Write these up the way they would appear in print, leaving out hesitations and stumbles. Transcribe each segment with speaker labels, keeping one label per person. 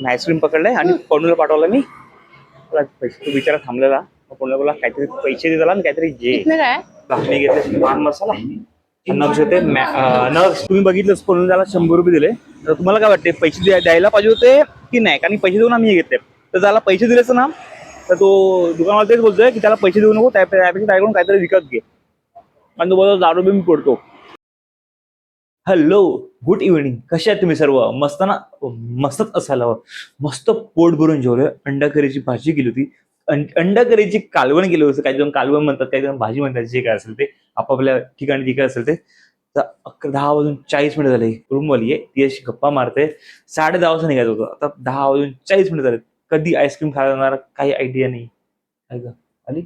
Speaker 1: Ice cream पकडलाय आणि पनूला पाठवला मी. पैसे तो बिचारा थांबलेला. पनूला बोला काहीतरी पैसे दे त्याला आणि काहीतरी जे मी घेतले पान मसाला नक्ष होते. नक्ष तुम्ही बघितलंच पनूला त्याला 100 रुपये दिले. तर तुम्हाला काय वाटते पैसे द्यायला पाहिजे होते की नाही? कारण पैसे देऊन आम्ही घेतले. तर त्याला पैसे दिलेच ना तर तो दुकानवाला तेच बोलतोय की त्याला पैसे देऊ नको, त्यापेक्षा त्याकडून काहीतरी विकत घे. आणि तो बोलतो दारू बी मी पडतो. Hello, good evening. कसे आहेत तुम्ही सर्व? मस्त ना? मस्तच असायला हवं. मस्त पोट भरून जेवलोय. अंडा करीची भाजी केली होती. अंडा करीची कालवण केलं होतं. काही जण कालवण म्हणतात, काही जण भाजी म्हणतात. जे काय असेल ते आपापल्या ठिकाणी जे काय असेल ते. तर 10 वाजून 40 मिनिटं झाले. रूमवाली आहे ती अशी गप्पा मारते. 10:30 वाजता निघायचं होतं. आता 10 वाजून 40 मिनिटं झाले. कधी आईस्क्रीम खायला जाणार काही आयडिया नाही. काय ग आली?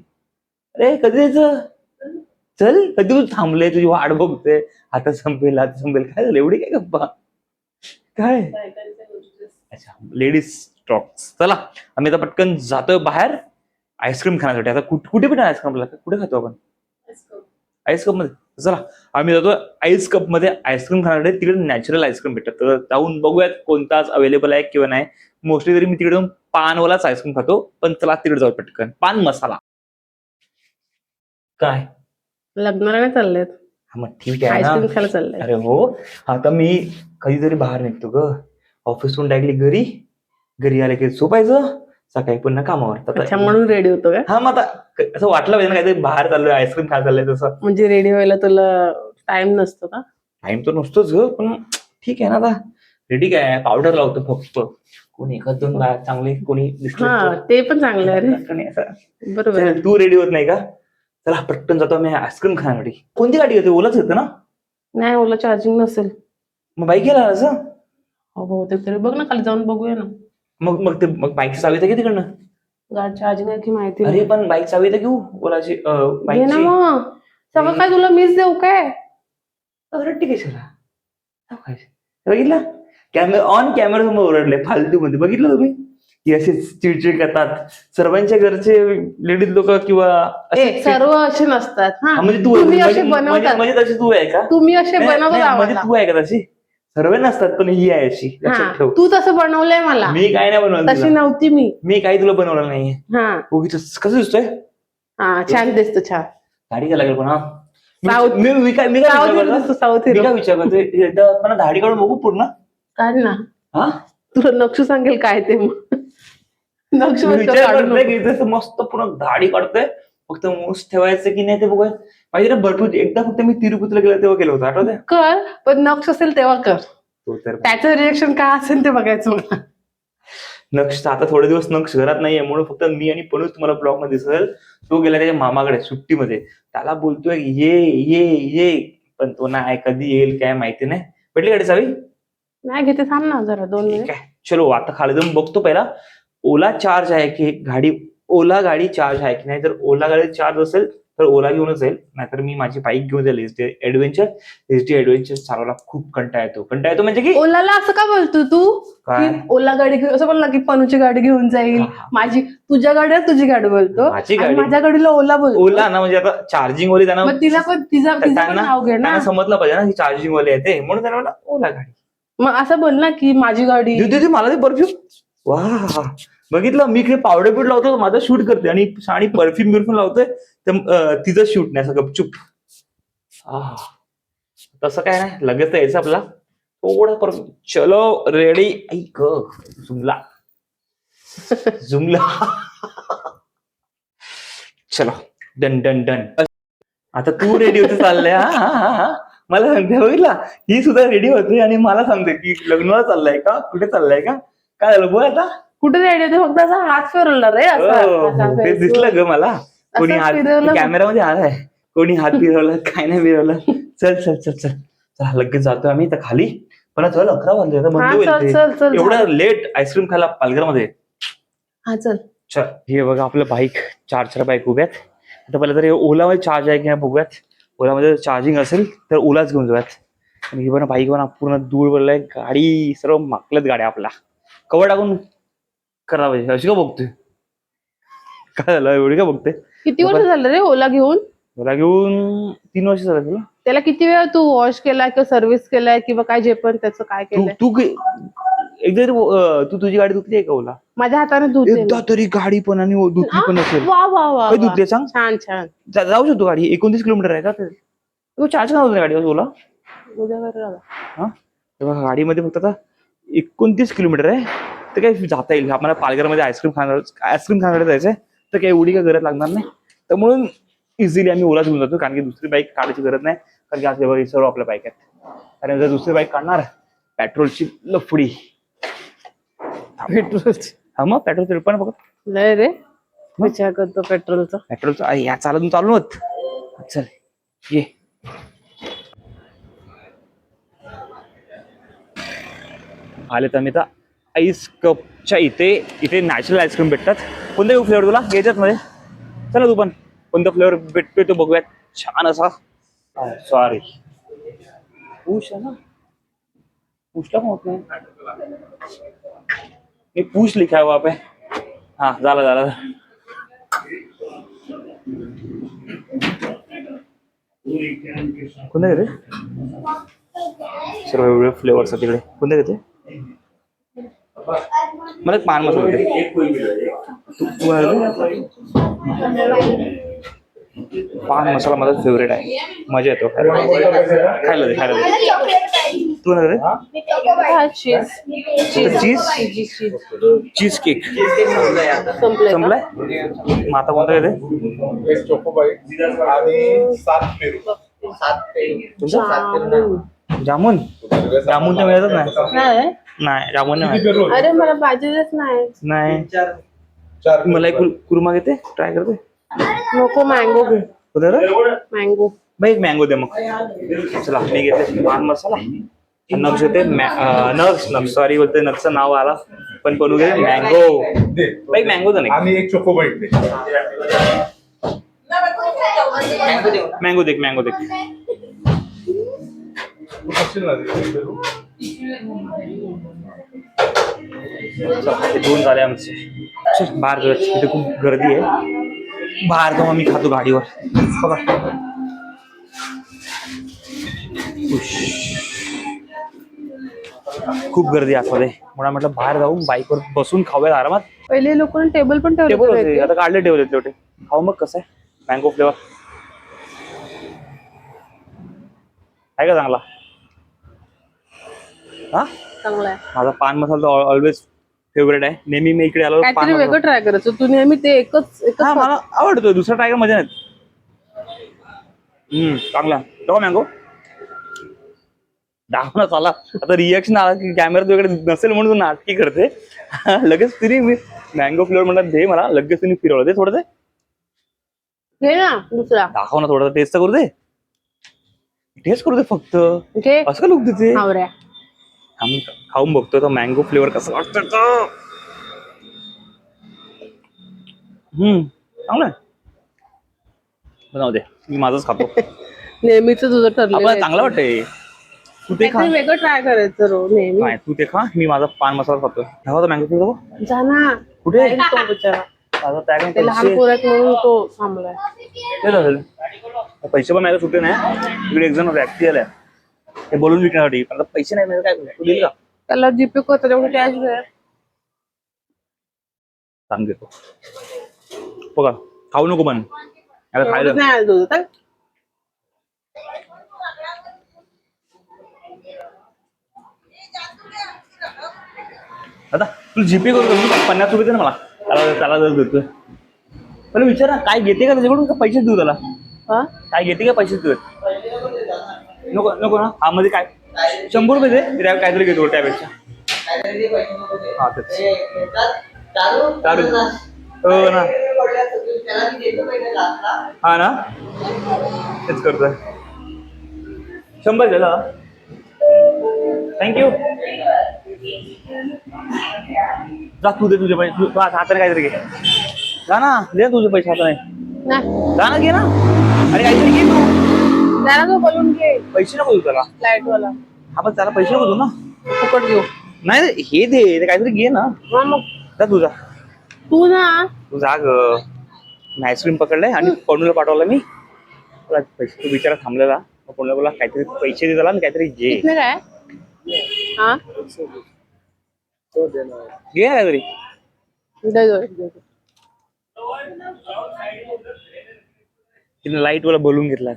Speaker 1: अरे कधी यायचं? चल, कधी तू थांबले, तुझी वाट बघते. आता संपेल काय झालं? एवढी काय गप्पा? काय अच्छा, लेडीज टॉक्स. चला आम्ही आता पटकन जातोय बाहेर आईस्क्रीम खाण्यासाठी. आता कुठे पण आईस्क्रीम कुठे खातो आपण? आईस कप मध्ये. चला आम्ही जातो आईस कप मध्ये आईस्क्रीम खाण्यासाठी. तिकडे नॅचरल आईस्क्रीम भेटतात. तर जाऊन बघूयात कोणताच अवेलेबल आहे किंवा नाही. मोस्टली तरी मी तिकडे जाऊन पानवालाच आईस्क्रीम खातो. पण चला तिकडे जाऊ पटकन. पान मसाला. काय
Speaker 2: लग्नाला नाही चाललेत?
Speaker 1: मग ठीक आहे ना.
Speaker 2: आईस्क्रीम खायला चाललंय.
Speaker 1: अरे हो, आता मी कधीतरी बाहेर निघतो ग. ऑफिसहून डायरेक्टली घरी आले की झोपायचं, सकाळी पुन्हा कामावर.
Speaker 2: अच्छा, म्हणून रेडी होतो का?
Speaker 1: हा, मग आता असं वाटलं पाहिजे ना काहीतरी बाहेर चाललोय आईस्क्रीम खायला चाललंय तसं.
Speaker 2: म्हणजे रेडी व्हायला तुला टाइम नसतो का?
Speaker 1: टाइम तर नसतोच ग, पण ठीक आहे ना. आता रेडी काय पावडर लावतो फक्त. कोणी एखाद दोन बाहेर चांगली कोणी दिसलं
Speaker 2: ते पण चांगलं आहे रे. बरोबर.
Speaker 1: तू रेडी होत नाही का? चला पटकन जातो मी आईस्क्रीम खाण्यासाठी. कोणती गाडी होती? ओलाच होतं ना?
Speaker 2: नाही, ओला चार्जिंग नसेल.
Speaker 1: मग बाईक गेला असं?
Speaker 2: हो ते तरी बघ ना, खाली जाऊन बघूया ना.
Speaker 1: मग बाईकची चावी तर घे तिकडनं.
Speaker 2: गाडी चार्जिंग आहे की माहिती
Speaker 1: अरे पण बाईक चावी तर घेऊ ओलाची
Speaker 2: घे ना मग. सगळं काय तुला मीच देऊ काय?
Speaker 1: रट्टी कशाला? बघितलं ऑन कॅमेरा समोर ओरडले फालतू मध्ये. बघितलं तुम्ही की असे चिडचिड करतात सर्वांच्या घरचे लेडीज लोक किंवा
Speaker 2: सर्व असे नसतात.
Speaker 1: म्हणजे
Speaker 2: तुम्ही असे बनवतात.
Speaker 1: म्हणजे तशी तू आहे का?
Speaker 2: तुम्ही असे बनवतात.
Speaker 1: म्हणजे तू आहे का तशी? सर्व नसतात पण ही आहे अशी.
Speaker 2: तू तसं बनवलंय मला.
Speaker 1: मी काय नाही बनवलं.
Speaker 2: तशी नव्हती मी
Speaker 1: काही तुला बनवलं नाही. कसं दिसतोय?
Speaker 2: छान दिसतो. छान
Speaker 1: गाडी काय लागेल पण. हा
Speaker 2: मी काय
Speaker 1: विचार करतोय मला दाढी काढून बघू पूर्ण.
Speaker 2: काढ ना.
Speaker 1: हा
Speaker 2: तुला नक्ष सांगेल काय ते. नक्ष
Speaker 1: मस्त पूर्ण दाढी काढतोय. फक्त मूस ठेवायचं की नाही ते बघूया. पाहिजे भरपूर. एकदा फक्त मी तिरुपतीला गेलो तेव्हा केलं होतं, आठवतंय?
Speaker 2: कर, पण नक्ष असेल तेव्हा कर. त्याचं रिएक्शन काय असेल ते बघायचं मला.
Speaker 1: नक्ष आता थोडे दिवस नक्ष घरात नाहीये म्हणून फक्त मी आणि पणूच तुम्हाला ब्लॉग मध्ये दिसेल. तो गेला त्याच्या मामाकडे सुट्टीमध्ये. त्याला बोलतोय ये ये ये, पण तो नाही कधी येईल काय माहिती नाही. भेटली गाडी चावी?
Speaker 2: नाही घेते, थांब ना जरा 2 मिनिट.
Speaker 1: चलो आता खाली जाऊन बघतो पहिला ओला चार्ज आहे की गाडी. ओला गाडी चार्ज आहे की नाही. जर ओला गाडी चार्ज असेल तर ओला घेऊनच जाईल, नाहीतर मी माझी बाईक घेऊन जाईल. एसटी ॲडव्हेंचर चालवायला खूप कंटाळा येतो म्हणजे की.
Speaker 2: ओलाला असं का बोलतो तू? ओला गाडी घेऊन असं बोलला की पनूची गाडी घेऊन जाईल. माझी तुझ्या गाडीला तुझी गाडी बोलतो, माझ्या गाडीला ओला बोलतो.
Speaker 1: ओला ना म्हणजे आता चार्जिंग वाली त्यांना
Speaker 2: तिला पण तिचं नाव घे ना.
Speaker 1: समजलं पाहिजे ना की चार्जिंग वाली आहे ते, म्हणून त्यांना म्हणलं ओला गाडी.
Speaker 2: मग असं बोल ना की माझी गाडी.
Speaker 1: मला ते परफ्यूम. वा बघितलं, मी इकडे पावडर पीठ लावतो माझं शूट करते आणि परफ्यूम लावतोय तर तिचं शूट नाही असं गपचूप. तसं काय नाही, लगेच तर यायचं आपला थोडं परफ्यूम. चलो रेडी. ऐक झुमला चलो डन डन डन. आता तू रेडी होते चाललंय. हा मला सांगते बघितला, ही सुद्धा रेडी होते आणि मला सांगते की लग्नाला चाललाय का, कुठे चाललाय का, काय झालं बोल आता.
Speaker 2: कुठे रेडी होते? फक्त असा हात फिरवला रे.
Speaker 1: ते दिसलं ग मला. कोणी हात कॅमेरामध्ये आलाय, कोणी हात फिरवला काय नाही फिरवलं. चल चल चल चल चल लगेच जातो आम्ही तर खाली. पण चल 11 वाजले आता बंद होईल. एवढं लेट आईस्क्रीम खायला पालघरमध्ये.
Speaker 2: हा चल
Speaker 1: चल. हे बघा आपलं बाईक, 4 बाईक उभ्यात. आता पहिलं तर ओलामध्ये चार्ज आहे की नाही बघूयात. ओलामध्ये चार्जिंग असेल तर ओलाच घेऊन जाऊयात. आणि बघा बाईक बघा पूर्ण दूर पडलाय. गाडी सर्व माकलत गाड्या आपला कवर टाकून करा पाहिजे. अशी का बघतोय? काय झालं एवढी का बघते?
Speaker 2: किती वर्ष झालं रे ओला घेऊन?
Speaker 1: ओला घेऊन 3 वर्ष झालं तुला.
Speaker 2: त्याला किती वेळा तू वॉश केलाय किंवा सर्व्हिस केलाय किंवा काय जे पण त्याचं काय केलंय?
Speaker 1: तू एकदा तरी तू तुझी गाडी धुतली आहे का ओला?
Speaker 2: माझ्या हाताने धुते
Speaker 1: एकदा तरी गाडी पण आणि धुतली पण असेल.
Speaker 2: वा वा वा
Speaker 1: काही धुतली सांग?
Speaker 2: छान छान.
Speaker 1: जाऊ शकतो गाडी. 29 किलोमीटर आहे का ते? तू चार्ज का गाडीवर ओला?
Speaker 2: उद्या करायला.
Speaker 1: हा तेव्हा गाडीमध्ये फक्त आता 29 किलोमीटर आहे तर काही जाता येईल. आपल्याला पालघरमध्ये आईस्क्रीम खाण्याकडे जायचंय तर काही एवढी काही गरज लागणार नाही. तर म्हणून इझिली आम्ही ओला घेऊन जातो कारण की दुसरी बाईक काढायची गरज नाही. कारण की आज हे सर्व आपल्या बाईक आहेत. आणि जर दुसरी बाईक काढणार पेट्रोलची लफडी.
Speaker 2: पेट्रोलची
Speaker 1: हा मग पेट्रोल पण बघ
Speaker 2: लय रे विचार करतो पेट्रोलचा.
Speaker 1: पेट्रोलचा या चालू होत. चल ये. आले तर मी आता आईस कपच्या इथे नॅचरल आईस्क्रीम भेटतात. कोणते फ्लेवर तुला घ्यायच्यात मध्ये? चला तू पण कोणता फ्लेवर भेटतोय तो बघूयात. छान असा सॉरी पुश आहे ना, पुशला पण होत नाही. पुश लिखा है वहां पे. हा झाला. कोणते घेते? सर्व वेगवेगळे फ्लेवर्स आहेत तिकडे. कोणते घेते? मला एक पान मसाला दे. पान मसाला माझा फेवरेट आहे. मजा येतो खायला दे. तू ना चीज केक संपलाय. मग आता कोणता येते? जामून तर मिळतच नाही. जामून नाही.
Speaker 2: अरे मला पाहिजेच नाही.
Speaker 1: मला एक कुर्मा घेते ट्राय करते.
Speaker 2: नको मँगो घे. मँगो
Speaker 1: एक मँगो दे मग. चला मी घेते पान मसाला. नक्स होते नक्स सॉरी बोलते नक्सचं नाव आला पण बनवू घे मँगो. एक मँगो तर नाही.
Speaker 3: एक चोकोबाईट दे.
Speaker 1: मँगो दे. दोन झाले आमचे. बाहेर तिथे खूप गर्दी आहे. बाहेर जाऊन आम्ही खातो गाडीवर. खूप गर्दी आतमध्ये म्हणून म्हटलं बाहेर जाऊन बाईकवर बसून खाऊया आरामात.
Speaker 2: पहिले लोकांनी टेबल पण
Speaker 1: टेबल होते
Speaker 2: ठेवले.
Speaker 1: आता काढले टेबल तेवढे. खाऊ मग कसं आहे मँगो फ्लेवर आहे का चांगला? हा
Speaker 2: चांगला आहे.
Speaker 1: माझा पान मसाला तर ऑलवेज फेवरेट आहे. नेहमी मी इकडे आलो
Speaker 2: काहीतरी वेगळं ट्राय करायचं. तू नेहमी ते एकच
Speaker 1: हा मला आवडतो. दुसरा ट्राय मजा नाही. चांगला तो मँगो दाखवणार चाला. आता रिॲक्शन आला की कॅमेरा तुझ्याकडे नसेल म्हणून तू नाटकी करते. लगेच तिने मी मँगो फ्लेवर म्हणतात दे मला. लगेच तिने फिरवलं ते थोडं ते
Speaker 2: घे ना दुसरा.
Speaker 1: दाखव ना थोडं. टेस्ट करू दे. टेस्ट करू दे फक्त. असं का लोक देते? आम्ही खाऊन बघतो तो मँगो फ्लेवर कसं वाटतं. चांगलं बनव दे. मी माझंच खातो.
Speaker 2: नेहमीच तुझं ठरलं.
Speaker 1: आपल्याला चांगलं वाटतंय. तू ते खा.
Speaker 2: वेगळं ट्राय करायचं रो नेहमी.
Speaker 1: नाही तू ते खा. मी माझा पान मसाला खातो. तो मँगो फ्लेवर
Speaker 2: जा ना.
Speaker 1: कुठे?
Speaker 2: ते लहान पोरात म्हणून तो थांबलाय.
Speaker 1: पैसे पण माझ्या सुटे नाही. इकडे एक जण व्यक्ती आलाय ते बोलून विकण्यासाठी. आता पैसे नाही काय करू? तू देईल का?
Speaker 2: त्याला जीपे कर. त्याच्याकडे कॅश घे.
Speaker 1: सांग देतो. बघा खाऊ नको पण आता खायला
Speaker 2: नाही आलं तुझं तर.
Speaker 1: आता तू जीपे करू 50 रुपये दे ना मला. त्याला जर देतोय पण विचार ना काय घेते का त्याच्याकडून का पैसे देऊ त्याला? काय घेते का पैसे देऊ? नको ना. हा मध्ये काय 100 रुपये दे. काहीतरी घेतो त्यापेक्षा. हा हो ना. हा ना तेच करतोय. 100 झाला. थँक्यू. जा तू दे तुझे पैसे. तू हाताने काहीतरी घे. जा ना दे तुझे पैसे हाताने. जा ना घे ना. अरे काहीतरी घे तू.
Speaker 2: त्याला बोलून घे.
Speaker 1: पैसे नको देऊ त्याला.
Speaker 2: लाईट वाला.
Speaker 1: हा पण त्याला पैसे नको देऊ ना.
Speaker 2: फुकट घेऊ.
Speaker 1: नाही हे दे काहीतरी घे ना.
Speaker 2: मग
Speaker 1: जा तुझा.
Speaker 2: तू ना
Speaker 1: तू जा ग. आईस्क्रीम पकडलंय आणि पनूला पाठवलं मी. पैसे तू बिचारा थांबलेला. पनूला बोला काहीतरी पैसे दे त्याला. काहीतरी घे.
Speaker 2: काय. हा
Speaker 1: घे ना काहीतरी. तिने लाईट वाला बोलून घेतला.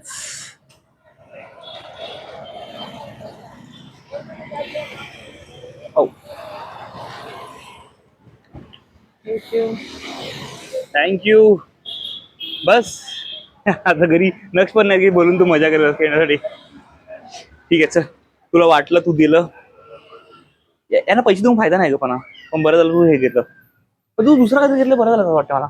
Speaker 1: थँक्यू. बस आता घरी नक्ष पण नाही की बोलून तू मजा करेल खेळण्यासाठी. ठीक आहे चल, तुला वाटलं तू दिलं, यांना पैसे देऊन फायदा नाही का पण बरं झालं तू हे घेतलं. पण तू दुसरं काहीतरी घेतलं बरं झालं असं वाटतं मला.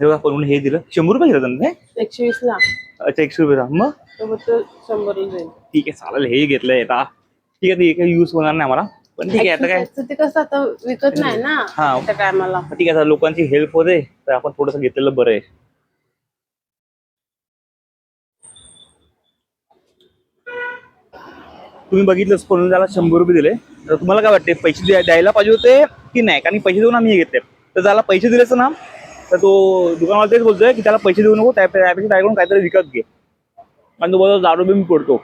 Speaker 1: जेव्हा पण हे दिलं 100 रुपये घेतलं त्यांनी.
Speaker 2: 120 ला.
Speaker 1: अच्छा 100 रुपये मग
Speaker 2: 100.
Speaker 1: ठीक आहे चालेल, हे घेतलंय आता. ठीक आहे, ते काही युज होणार नाही मला, पण ठीक आहे आता काय.
Speaker 2: ते कसं आता विकत नाही ना त्या टायमाला.
Speaker 1: ठीक आहे, आता लोकांची हेल्प होते तर आपण थोडंसं घेतलेलं बरं आहे. तुम्ही बघितलंच म्हणून त्याला 100 रुपये दिले. तर तुम्हाला काय वाटते, पैसे द्यायला पाहिजे होते की नाही? कारण पैसे देऊन आम्ही हे घेतले. तर त्याला पैसे दिलेच ना, तर तो दुकानवाला तेच बोलतोय की त्याला पैसे देऊ नको, त्यापेक्षा त्याकडून काहीतरी विकत घे. आणि तो बोलतो दारू बी मी पडतो.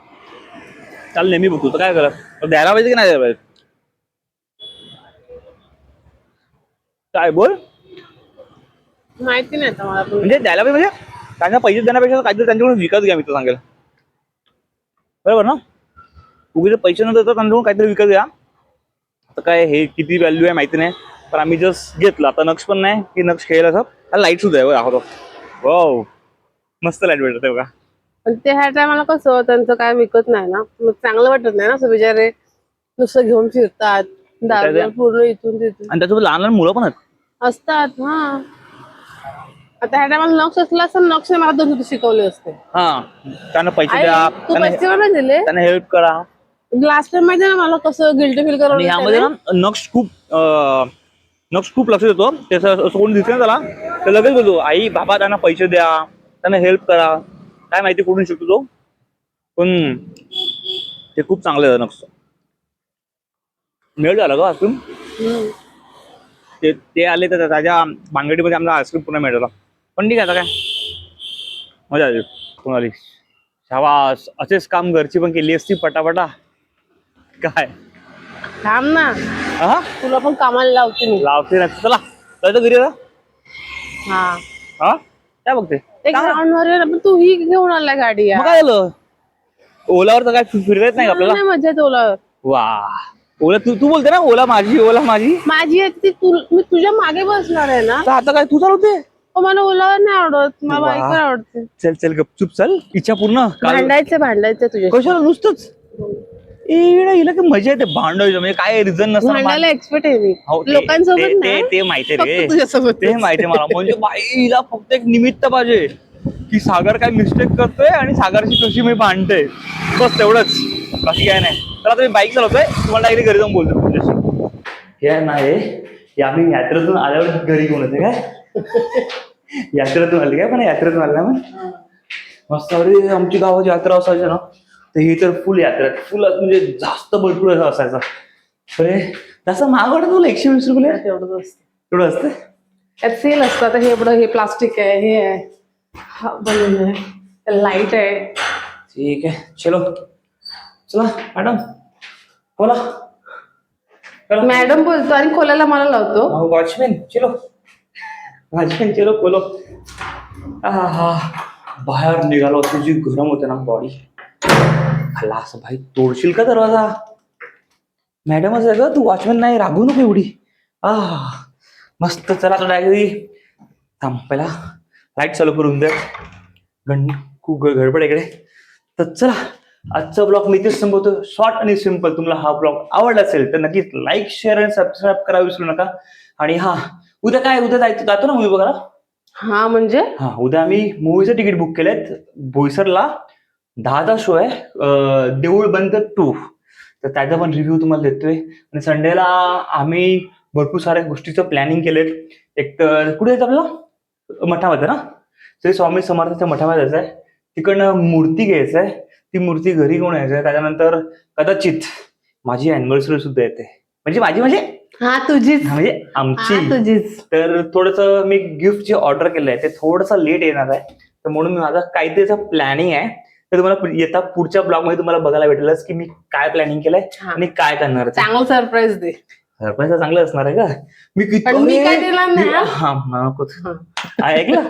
Speaker 1: त्याला नेहमी बघतो, तर काय करत, तर द्यायला पाहिजे की नाही द्यायला पाहिजे? काय बोल.
Speaker 2: माहिती नाही आता मला.
Speaker 1: म्हणजे द्यायला पाहिजे म्हणजे त्यांना पैसे देण्यापेक्षा काहीतरी त्यांच्याकडून विकत घ्या, मी तर सांगेल. बरोबर ना? उगीच पैसे न देता त्यांच्याकडून काहीतरी विकत घ्या. आता काय हे किती व्हॅल्यू आहे माहिती नाही, पण आम्ही जस्ट घेतलं. आता नक्ष पण नाही की नक्ष खेळला असं. लाईट सुद्धा आहे दाखवतो. वाव मस्त लाईट भेटत बघा.
Speaker 2: पण ते ह्या टायमाला कसं त्यांचं काय विकत नाही ना, मग चांगलं वाटत नाही ना असं. बिचारे नुसतं घेऊन फिरतात दारू पूर्ण इथून तिथून,
Speaker 1: आणि त्याच्यासोबत लहान लहान मुलं पण
Speaker 2: असतात. हा आता ह्या टायमाला नक्ष असला असं नक्ष मला दोन शिकवले असते.
Speaker 1: हा, त्यांना पैसे द्या,
Speaker 2: तू पैसे मला दिले,
Speaker 1: त्यांना हेल्प करा.
Speaker 2: लास्ट टाइम माहिती ना मला कसं गिल्टी फील करवलं.
Speaker 1: यामध्ये ना नक्ष खूप लक्ष देतो. त्याचं असं कोणी दिसलं त्याला तर लगेच बोलतो आई बाबा त्यांना पैसे द्या, त्यांना हेल्प करा. काय माहिती कुठून शिकतो तो, पण ते खूप चांगलं आहे नक्ष. मेळ झाला का आईस्क्रीम? ते आले तर त्याच्या बांगडीमध्ये आमचा आईस्क्रीम पुन्हा मिळाला. पण ठीक आहे, आता काय मजा आली कोणाली. शाबास, असेच काम घरची पण केली असती पटापटा. काय
Speaker 2: थांब ना,
Speaker 1: हा
Speaker 2: तुला पण कामाला लावते मी.
Speaker 1: लावते ना, चला जायचं घरी.
Speaker 2: हा
Speaker 1: हा काय बघते
Speaker 2: ग्राउंड वर. तू ही घेऊन आला गाडी.
Speaker 1: मग काय झालं, ओलावर तर काय फिरत नाही आपल्याला.
Speaker 2: मजा येते ओलावर.
Speaker 1: वा, ओला तू बोलते ना, ओला माझी
Speaker 2: माझी आहे ती. मी तुझ्या मागे बसणार आहे ना.
Speaker 1: तर आता काय तू चालवते?
Speaker 2: मला ओलावर नाही आवडत, मला बाईकवर आवडते.
Speaker 1: चल चल गपचूप चल. इच्छा पूर्ण.
Speaker 2: भांडायचं तुझ्या
Speaker 1: कशाला नुसतंच. हिला की मजा येते भांडायचं, म्हणजे काय रिझन नसतं.
Speaker 2: भांडायला एक्सपर्ट आहे मी लोकांसोबत.
Speaker 1: ते माहिती रे,
Speaker 2: तुझ्यासोबत
Speaker 1: ते माहिती मला. म्हणजे बाईला फक्त एक निमित्त पाहिजे की सागर काय मिस्टेक करतोय आणि सागरची कशी मी भांडते, बस तेवढंच, बाकी काय नाही. तर आता मी बाईक चालवतोय, तुम्हाला डायरेक्ट घरी जाऊन बोलतो तुझ्याशी. हे नाही आम्ही यात्रेतून आल्यावर घरी घेऊन येते काय. यात्रेतून आली काय, पण यात्रेतून आले ना मग मस्त. आमची गावाची यात्रा असायची ना, तर ही तर फुल यात्रा, फुल म्हणजे जास्त भरपूर असं असायचं. अरे तसं महाग वाटत तुला 120 रुपये तेवढं असतं.
Speaker 2: त्यात सेल असतं. आता हे एवढं, हे प्लास्टिक आहे, हे आहे, हा बलून आहे, लाईट आहे.
Speaker 1: ठीक आहे, चलो चला मॅडम बोला.
Speaker 2: मॅडम बोलतो आणि खोलायला मला लावतो.
Speaker 1: वॉचमॅन चलो, वॉचमॅन चलो बोलो. हा बाहेर निघालो असं जी गरम होते ना बॉडी. हल्ला असं भाई, तोडशील का दरवाजा? मॅडमच आहे ग तू, वॉचमॅन नाही, रागवू नको एवढी. मस्त. चला तो डायरेक्ट थांब, पहिला लाईट चालू करून द्या. खूप गडबड इकडे. तर चला आजचा ब्लॉग मी इथेच संपवतो. शॉर्ट आणि सिम्पल. तुम्हाला हा ब्लॉग आवडला असेल तर नक्कीच लाईक, शेअर आणि सबस्क्राईब करायला विसरू नका. आणि उद्या जातो ना मूवी बघायला.
Speaker 2: हा म्हणजे
Speaker 1: उद्या आम्ही मूवीचं तिकीट बुक केलंय. बोईसरला 10चा शो आहे, देऊळ बंद 2. तर त्याचा पण रिव्ह्यू तुम्हाला देतोय. आणि संडेला आम्ही भरपूर साऱ्या गोष्टीचं प्लॅनिंग केलेत. एक तर कुठे जायचं आपल्याला, मठामध्ये ना, श्री स्वामी समर्थांच्या मठामध्ये जायचं आहे. तिकडनं मूर्ती घ्यायचं आहे, ती मूर्ती घरी घेऊन यायचं आहे. त्याच्यानंतर कदाचित माझी अॅनिव्हर्सरी सुद्धा येते. म्हणजे
Speaker 2: तुझीच,
Speaker 1: म्हणजे आमची
Speaker 2: तुझीच.
Speaker 1: तर थोडंसं मी गिफ्ट जे ऑर्डर केलंय ते थोडंसं लेट येणार आहे. तर म्हणून माझा काहीतरीचं प्लॅनिंग आहे. तर तुम्हाला पुढच्या ब्लॉग मध्ये तुम्हाला बघायला भेटेलच की मी काय प्लॅनिंग केलंय आणि काय करणार.
Speaker 2: चांगलं सरप्राईज दे.
Speaker 1: सरप्राईज चांगलं असणार आहे का? मी
Speaker 2: पण मी काय
Speaker 1: किती
Speaker 2: दिला नाही हा.
Speaker 1: हा नको. ऐकलं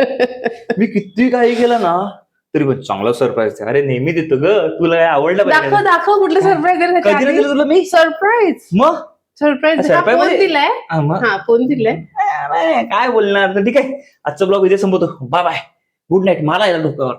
Speaker 1: मी किती काही केलं ना तरी पण चांगला सरप्राईज आहे. अरे नेहमी देतो ग, तुला काय आवडलं
Speaker 2: दाखव दाखव कुठलं सरप्राईज
Speaker 1: कधी नाही दिलं तुला मी?
Speaker 2: सरप्राईज
Speaker 1: मग
Speaker 2: सरप्राईज
Speaker 1: Surprise
Speaker 2: फोन
Speaker 1: म्हणजे?
Speaker 2: दिलाय.
Speaker 1: मग
Speaker 2: हा फोन दिलाय.
Speaker 1: काय बोलणार तर ठीक आहे, आजचा ब्लॉग इथे संपवतो. Bye bye, good night. मला यायला डोक्यावर.